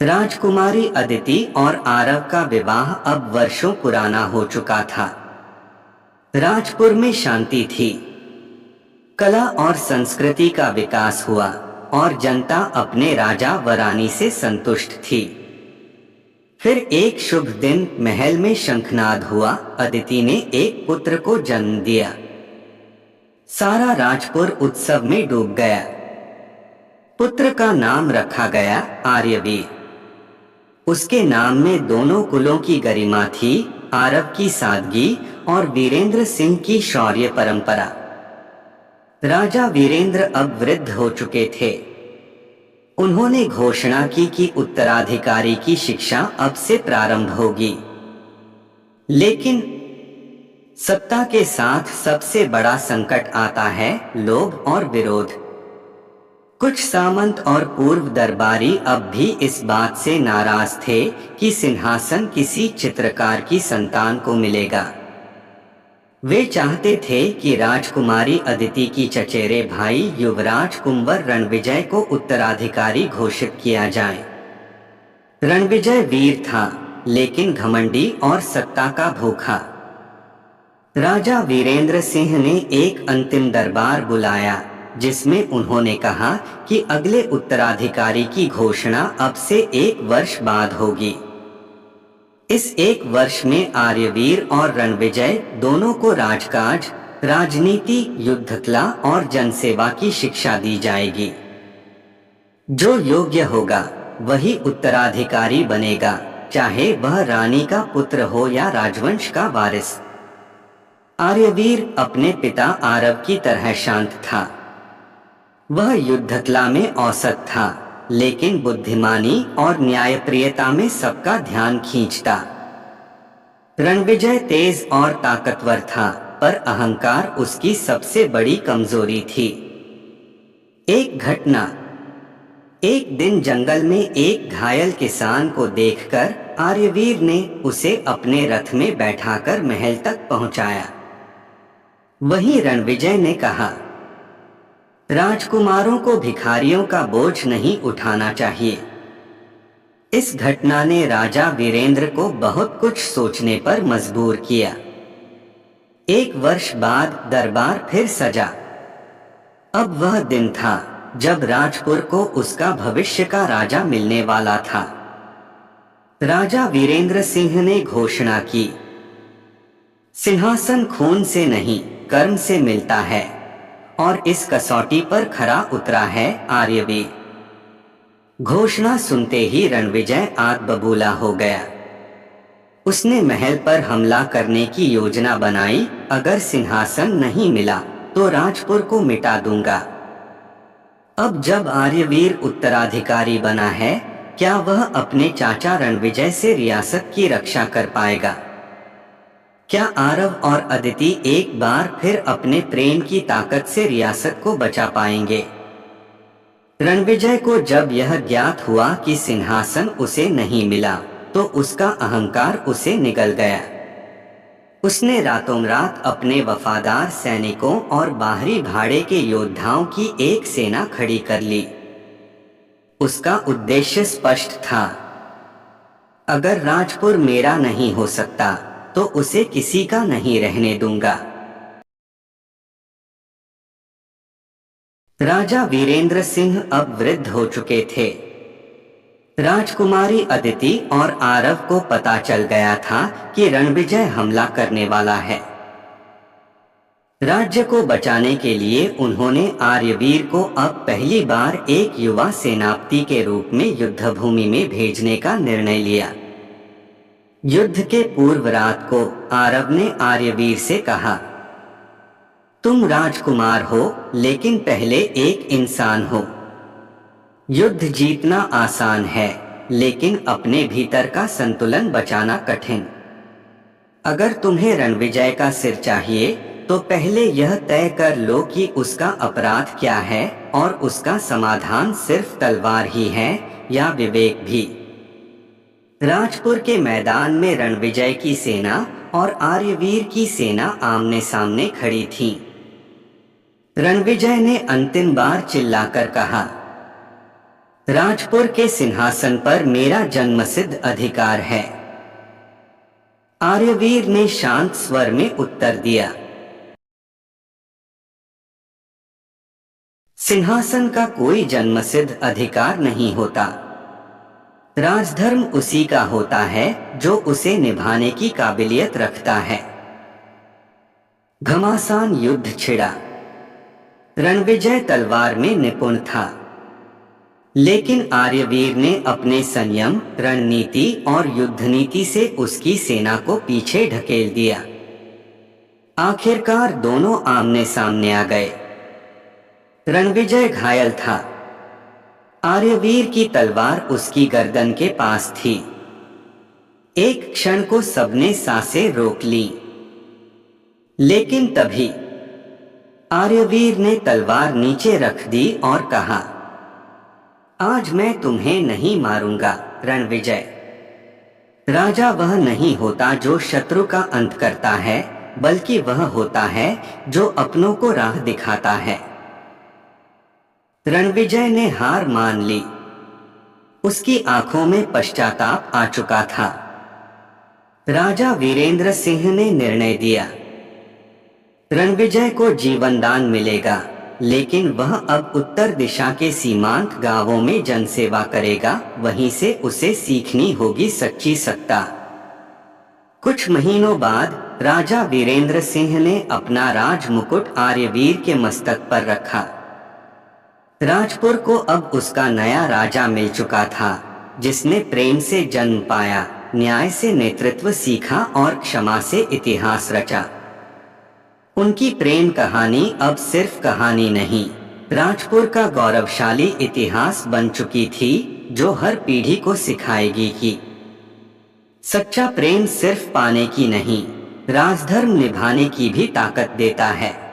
राजकुमारी अदिति और आरव का विवाह अब वर्षों पुराना हो चुका था। राजपुर में शांति थी, कला और संस्कृति का विकास हुआ और जनता अपने राजा व रानी से संतुष्ट थी। फिर एक शुभ दिन महल में शंखनाद हुआ। अदिति ने एक पुत्र को जन्म दिया। सारा राजपुर उत्सव में डूब गया। पुत्र का नाम रखा गया आर्यवीर। उसके नाम में दोनों कुलों की गरिमा थी, आरव की सादगी और वीरेंद्र सिंह की शौर्य परंपरा। राजा वीरेंद्र अब वृद्ध हो चुके थे। उन्होंने घोषणा की कि उत्तराधिकारी की शिक्षा अब से प्रारंभ होगी। लेकिन सत्ता के साथ सबसे बड़ा संकट आता है लोभ और विरोध। कुछ सामंत और पूर्व दरबारी अब भी इस बात से नाराज थे कि सिंहासन किसी चित्रकार की संतान को मिलेगा। वे चाहते थे कि राजकुमारी अदिति की चचेरे भाई युवराज कुंवर रणविजय को उत्तराधिकारी घोषित किया जाए। रणविजय वीर था, लेकिन घमंडी और सत्ता का भूखा। राजा वीरेंद्र सिंह ने एक अंतिम दरबार बुलाया, जिसमें उन्होंने कहा कि अगले उत्तराधिकारी की घोषणा अब से 1 वर्ष बाद होगी। इस 1 वर्ष में आर्यवीर और रणविजय दोनों को राजकाज, राजनीति, युद्धकला और जनसेवा की शिक्षा दी जाएगी। जो योग्य होगा वही उत्तराधिकारी बनेगा, चाहे वह रानी का पुत्र हो या राजवंश का वारिस। आर्यवीर अपने पिता आरव की तरह शांत था। वह युद्धकला में औसत था, लेकिन बुद्धिमानी और न्यायप्रियता में सबका ध्यान खींचता। रणविजय तेज और ताकतवर था, पर अहंकार उसकी सबसे बड़ी कमजोरी थी। एक घटना। एक दिन जंगल में एक घायल किसान को देखकर आर्यवीर ने उसे अपने रथ में बैठाकर महल तक पहुंचाया। वहीं रणविजय ने कहा, राजकुमारों को भिखारियों का बोझ नहीं उठाना चाहिए। इस घटना ने राजा वीरेंद्र को बहुत कुछ सोचने पर मजबूर किया। 1 वर्ष बाद दरबार फिर सजा। अब वह दिन था जब राजपुर को उसका भविष्य का राजा मिलने वाला था। राजा वीरेंद्र सिंह ने घोषणा की, सिंहासन खून से नहीं, कर्म से मिलता है, और इस कसौटी पर खरा उतरा है आर्यवीर। घोषणा सुनते ही रणविजय आग बबूला हो गया। उसने महल पर हमला करने की योजना बनाई। अगर सिंहासन नहीं मिला तो राजपुर को मिटा दूंगा। अब जब आर्यवीर उत्तराधिकारी बना है, क्या वह अपने चाचा रणविजय से रियासत की रक्षा कर पाएगा? क्या आरव और अदिति एक बार फिर अपने प्रेम की ताकत से रियासत को बचा पाएंगे? रणविजय को जब यह ज्ञात हुआ कि सिंहासन उसे नहीं मिला, तो उसका अहंकार उसे निगल गया। उसने रातों रात अपने वफादार सैनिकों और बाहरी भाड़े के योद्धाओं की एक सेना खड़ी कर ली। उसका उद्देश्य स्पष्ट था, अगर राजपुर मेरा नहीं हो सकता तो उसे किसी का नहीं रहने दूंगा। राजा वीरेंद्र सिंह अब वृद्ध हो चुके थे। राजकुमारी अदिति और आरव को पता चल गया था कि रणविजय हमला करने वाला है। राज्य को बचाने के लिए उन्होंने आर्यवीर को अब पहली बार एक युवा सेनापति के रूप में युद्धभूमि में भेजने का निर्णय लिया। युद्ध के पूर्व रात को आरव ने आर्यवीर से कहा, तुम राजकुमार हो, लेकिन पहले एक इंसान हो। युद्ध जीतना आसान है, लेकिन अपने भीतर का संतुलन बचाना कठिन। अगर तुम्हें रणविजय का सिर चाहिए, तो पहले यह तय कर लो कि उसका अपराध क्या है और उसका समाधान सिर्फ तलवार ही है या विवेक भी। राजपुर के मैदान में रणविजय की सेना और आर्यवीर की सेना आमने सामने खड़ी थी। रणविजय ने अंतिम बार चिल्लाकर कहा, राजपुर के सिंहासन पर मेरा जन्मसिद्ध अधिकार है। आर्यवीर ने शांत स्वर में उत्तर दिया। सिंहासन का कोई जन्मसिद्ध अधिकार नहीं होता। राजधर्म उसी का होता है जो उसे निभाने की काबिलियत रखता है। घमासान युद्ध छिड़ा। रणविजय तलवार में निपुण था, लेकिन आर्यवीर ने अपने संयम, रणनीति और युद्ध नीति से उसकी सेना को पीछे ढकेल दिया। आखिरकार दोनों आमने सामने आ गए। रणविजय घायल था। आर्यवीर की तलवार उसकी गर्दन के पास थी। एक क्षण को सबने सांसें रोक ली, लेकिन तभी आर्यवीर ने तलवार नीचे रख दी और कहा, आज मैं तुम्हें नहीं मारूंगा रणविजय। राजा वह नहीं होता जो शत्रु का अंत करता है, बल्कि वह होता है जो अपनों को राह दिखाता है। रणविजय ने हार मान ली। उसकी आंखों में पश्चाताप आ चुका था। राजा वीरेंद्र सिंह ने निर्णय दिया, रणविजय को जीवनदान मिलेगा, लेकिन वह अब उत्तर दिशा के सीमांत गांवों में जनसेवा करेगा। वहीं से उसे सीखनी होगी सच्ची सत्ता। कुछ महीनों बाद राजा वीरेंद्र सिंह ने अपना राज मुकुट आर्यवीर के मस्तक पर रखा। राजपुर को अब उसका नया राजा मिल चुका था, जिसने प्रेम से जन्म पाया, न्याय से नेतृत्व सीखा और क्षमा से इतिहास रचा। उनकी प्रेम कहानी अब सिर्फ कहानी नहीं, राजपुर का गौरवशाली इतिहास बन चुकी थी, जो हर पीढ़ी को सिखाएगी कि सच्चा प्रेम सिर्फ पाने की नहीं, राजधर्म निभाने की भी ताकत देता है।